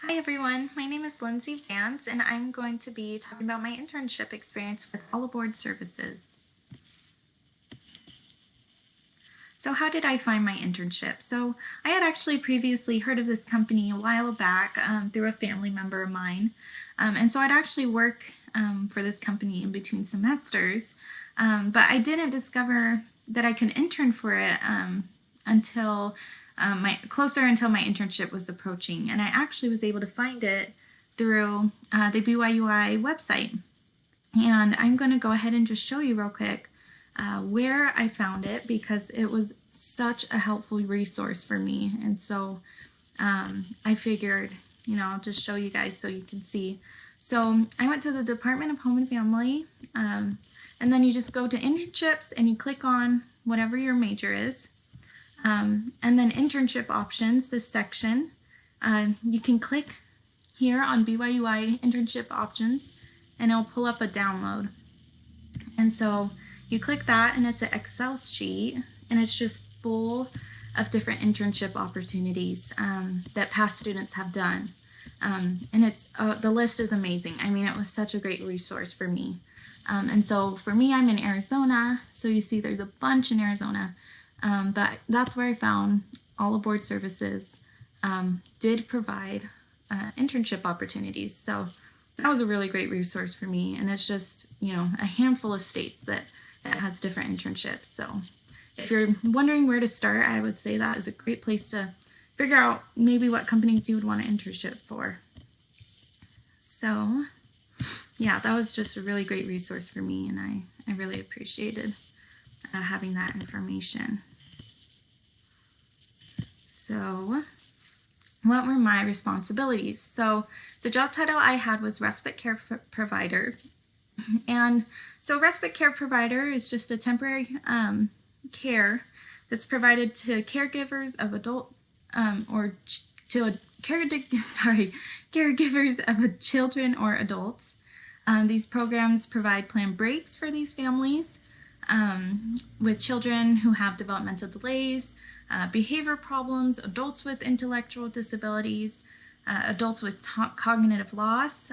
Hi everyone, my name is Lindsay Vance and I'm going to be talking about my internship experience with All Aboard Services. So how did I find my internship? So I had actually previously heard of this company a while back through a family member of mine. And so I'd actually work for this company in between semesters, but I didn't discover that I could intern for it until until my internship was approaching. And I actually was able to find it through the BYUI website. And I'm going to go ahead and just show you real quick where I found it because it was such a helpful resource for me. And so I figured, I'll just show you guys so you can see. So I went to the Department of Home and Family, and then you just go to internships and you click on whatever your major is. And then internship options, this section, you can click here on BYUI internship options and it'll pull up a download. And so you click that and it's an Excel sheet and it's just full of different internship opportunities that past students have done. And it's the list is amazing. I mean, it was such a great resource for me. And so for me, I'm in Arizona. So you see there's a bunch in Arizona. But that's where I found All Aboard Services did provide internship opportunities. So that was a really great resource for me. And it's just, a handful of states that has different internships. So if you're wondering where to start, I would say that is a great place to figure out maybe what companies you would want an internship for. So yeah, that was just a really great resource for me. And I really appreciated having that information. So what were my responsibilities? So the job title I had was respite care provider. And so respite care provider is just a temporary care that's provided to caregivers of adult or to caregivers of children or adults. These programs provide planned breaks for these families with children who have developmental delays, behavior problems, adults with intellectual disabilities, adults with cognitive loss.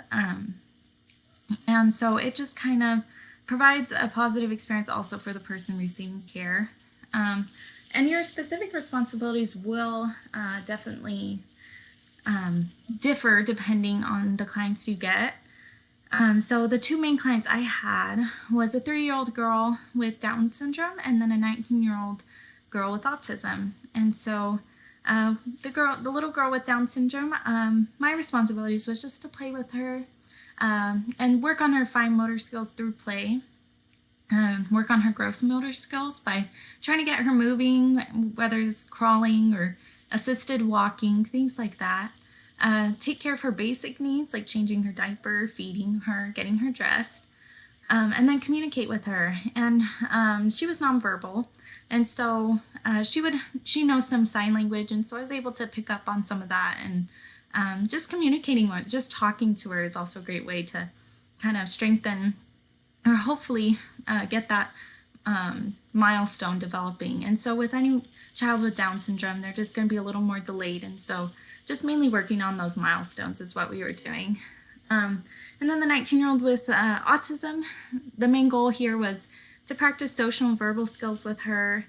And so it just kind of provides a positive experience also for the person receiving care. And your specific responsibilities will definitely differ depending on the clients you get. So the two main clients I had was a 3-year-old girl with Down syndrome and then a 19-year-old girl with autism. And so the little girl with Down syndrome, my responsibilities was just to play with her and work on her fine motor skills through play. Work on her gross motor skills by trying to get her moving, whether it's crawling or assisted walking, things like that. Take care of her basic needs like changing her diaper, feeding her, getting her dressed, and then communicate with her. And she was nonverbal, and so she knows some sign language, and so I was able to pick up on some of that. And just communicating with, just talking to her is also a great way to kind of strengthen or hopefully get that milestone developing. And so with any child with Down syndrome, they're just going to be a little more delayed. And so just mainly working on those milestones is what we were doing. And then the 19-year-old with autism, the main goal here was to practice social and verbal skills with her,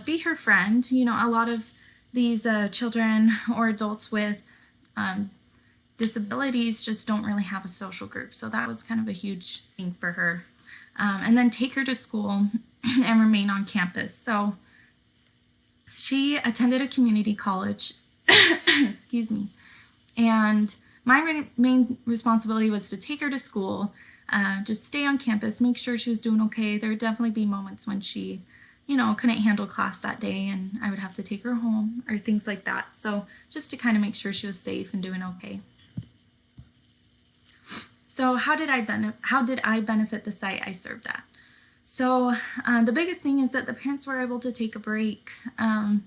be her friend. A lot of these children or adults with disabilities just don't really have a social group. So that was kind of a huge thing for her. And then take her to school and remain on campus. So she attended a community college, excuse me, and my main responsibility was to take her to school, just stay on campus, make sure she was doing okay. There would definitely be moments when she, couldn't handle class that day and I would have to take her home or things like that. So just to kind of make sure she was safe and doing okay. So how did I benefit the site I served at? So the biggest thing is that the parents were able to take a break. One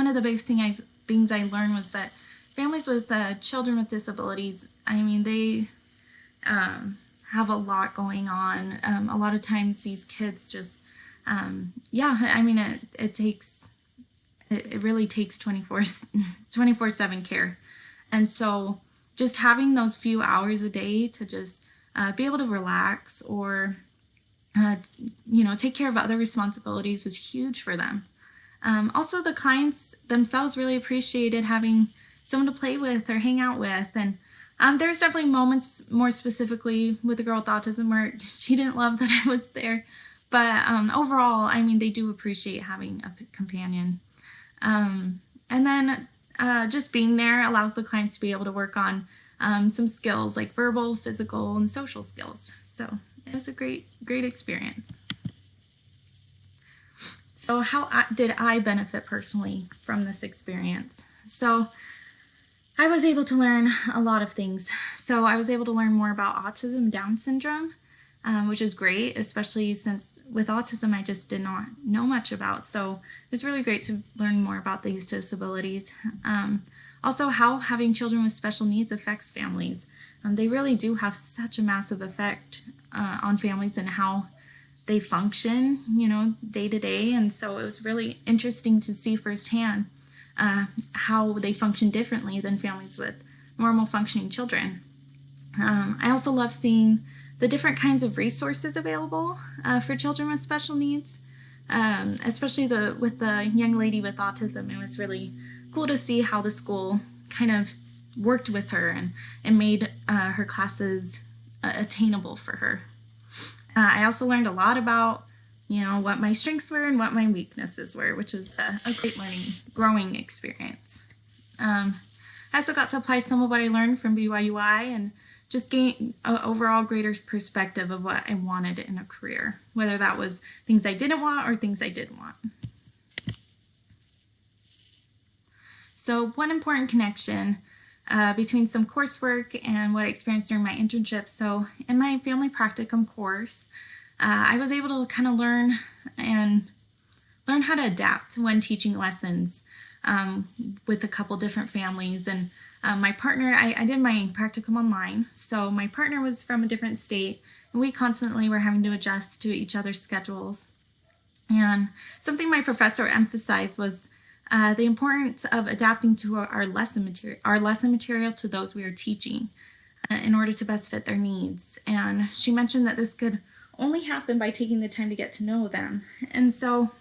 of the biggest things I learned was that families with children with disabilities, they have a lot going on. A lot of times these kids just, it really takes 24/7 care. And so just having those few hours a day to just be able to relax or take care of other responsibilities was huge for them. Also, the clients themselves really appreciated having someone to play with or hang out with. And there's definitely moments, more specifically with the girl with autism, where she didn't love that I was there. But overall, I mean, they do appreciate having a companion. And then just being there allows the clients to be able to work on some skills like verbal, physical, and social skills. So it was a great experience. So how did I benefit personally from this experience? So I was able to learn a lot of things. So I was able to learn more about autism, Down syndrome, which is great, especially since with autism I just did not know much about. So it was really great to learn more about these disabilities. Also, how having children with special needs affects families. They really do have such a massive effect on families and how they function, day to day. And so it was really interesting to see firsthand how they function differently than families with normal functioning children. I also love seeing the different kinds of resources available for children with special needs, especially with the young lady with autism. It was really cool to see how the school kind of worked with her and made her classes attainable for her. I also learned a lot about, what my strengths were and what my weaknesses were, which is a great growing experience. I also got to apply some of what I learned from BYUI and just gain an overall greater perspective of what I wanted in a career, whether that was things I didn't want or things I did want. So one important connection between some coursework and what I experienced during my internship. So in my family practicum course, I was able to kind of learn how to adapt when teaching lessons with a couple different families. And my partner, I did my practicum online, so my partner was from a different state, and we constantly were having to adjust to each other's schedules. And something my professor emphasized was the importance of adapting to our lesson material to those we are teaching in order to best fit their needs. And she mentioned that this could only happen by taking the time to get to know them. And so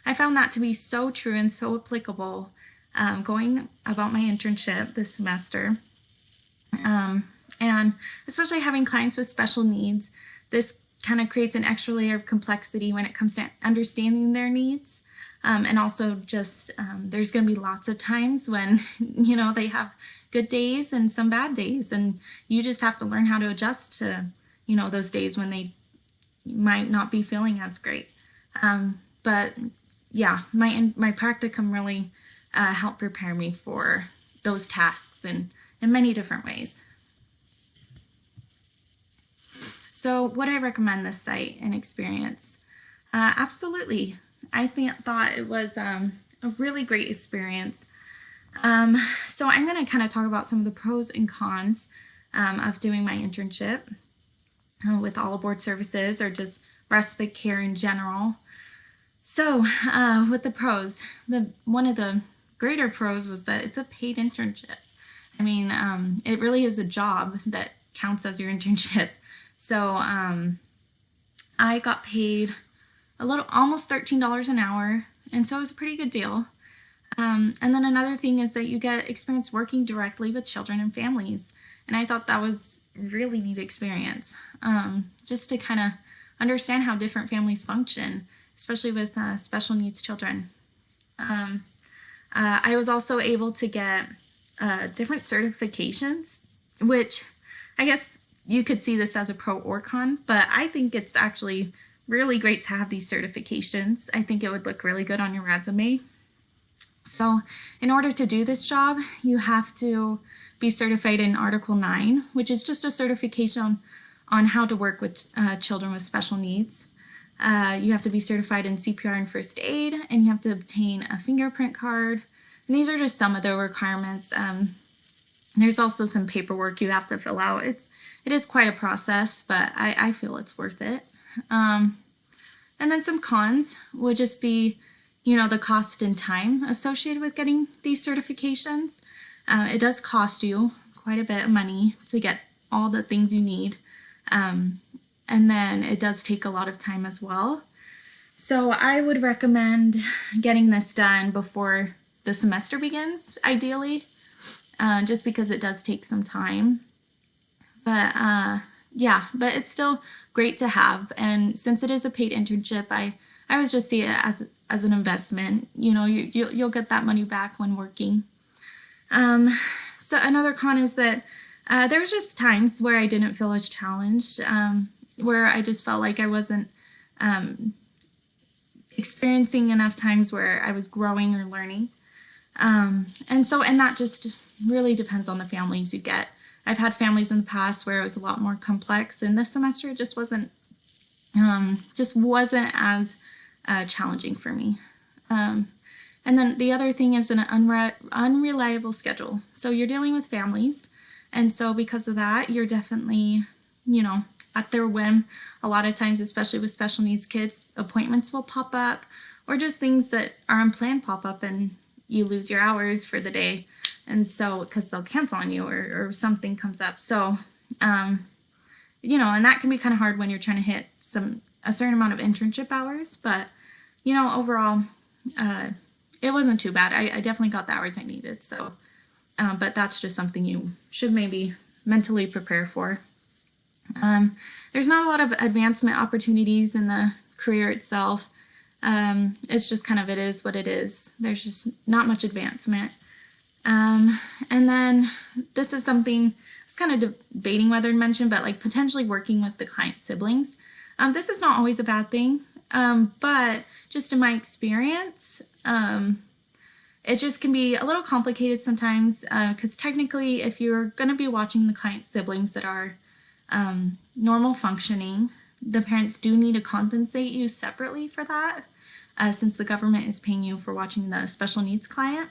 I found that to be so true and so applicable going about my internship this semester. And especially having clients with special needs, this kind of creates an extra layer of complexity when it comes to understanding their needs. And also just there's going to be lots of times when, they have good days and some bad days. And you just have to learn how to adjust to, those days when they might not be feeling as great. But yeah, my practicum really helped prepare me for those tasks in many different ways. So would I recommend this site and experience? Absolutely. I thought it was a really great experience. So I'm going to kind of talk about some of the pros and cons of doing my internship with All Aboard services or just respite care in general. So with the pros, one of the greater pros was that it's a paid internship. I mean, it really is a job that counts as your internship. So I got paid almost $13 an hour, and so it was a pretty good deal. And then another thing is that you get experience working directly with children and families, and I thought that was a really neat experience, just to kind of understand how different families function, especially with special needs children. I was also able to get different certifications, which I guess you could see this as a pro or con, but I think it's actually really great to have these certifications. I think it would look really good on your resume. So in order to do this job, you have to be certified in Article 9, which is just a certification on how to work with children with special needs. You have to be certified in CPR and first aid, and you have to obtain a fingerprint card. And these are just some of the requirements. There's also some paperwork you have to fill out. It is quite a process, but I feel it's worth it. And then some cons would just be, the cost and time associated with getting these certifications. It does cost you quite a bit of money to get all the things you need. And then it does take a lot of time as well. So I would recommend getting this done before the semester begins, ideally, just because it does take some time. But yeah, but it's still great to have. And since it is a paid internship, I always just see it as an investment. You know, you'll get that money back when working. So another con is that there was just times where I didn't feel as challenged, where I just felt like I wasn't experiencing enough times where I was growing or learning. And that just really depends on the families you get. I've had families in the past where it was a lot more complex, and this semester it just wasn't as challenging for me. And then the other thing is an unreliable schedule. So you're dealing with families, and so because of that, you're definitely, at their whim. A lot of times, especially with special needs kids, appointments will pop up, or just things that are unplanned pop up, and you lose your hours for the day. And so, because they'll cancel on you, or something comes up. So, and that can be kind of hard when you're trying to hit a certain amount of internship hours. But, overall, it wasn't too bad. I definitely got the hours I needed. So, but that's just something you should maybe mentally prepare for. There's not a lot of advancement opportunities in the career itself. It's just kind of, it is what it is. There's just not much advancement. And then this is something I was kind of debating whether to mention, but like potentially working with the client's siblings. This is not always a bad thing, but just in my experience, it just can be a little complicated sometimes, because technically if you're going to be watching the client's siblings that are normal functioning, the parents do need to compensate you separately for that, since the government is paying you for watching the special needs client.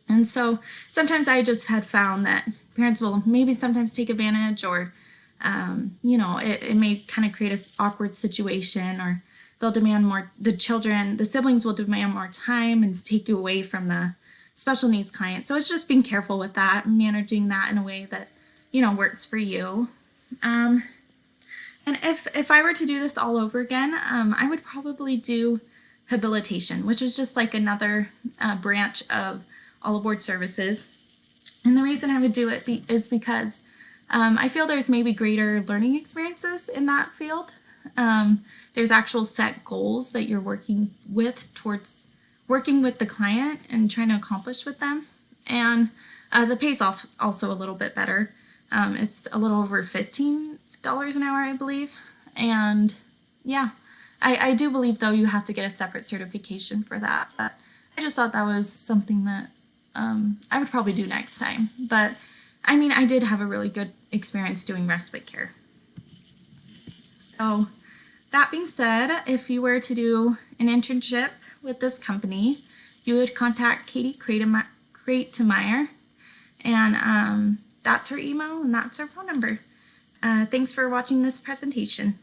And so sometimes I just had found that parents will maybe sometimes take advantage, or it may kind of create an awkward situation, or they'll demand more. The siblings will demand more time and take you away from the special needs client. So it's just being careful with that and managing that in a way that works for you. And if I were to do this all over again, I would probably do habilitation, which is just like another branch of all aboard services. And the reason I would do it is because I feel there's maybe greater learning experiences in that field. There's actual set goals that you're working with towards working with the client and trying to accomplish with them. And the pay's also a little bit better. It's a little over $15 an hour, I believe. And yeah, I do believe, though, you have to get a separate certification for that. But I just thought that was something that I would probably do next time. But I mean, I did have a really good experience doing respite care. So that being said, if you were to do an internship with this company, you would contact Katie Kreitmeyer, and that's her email and that's her phone number. Thanks for watching this presentation.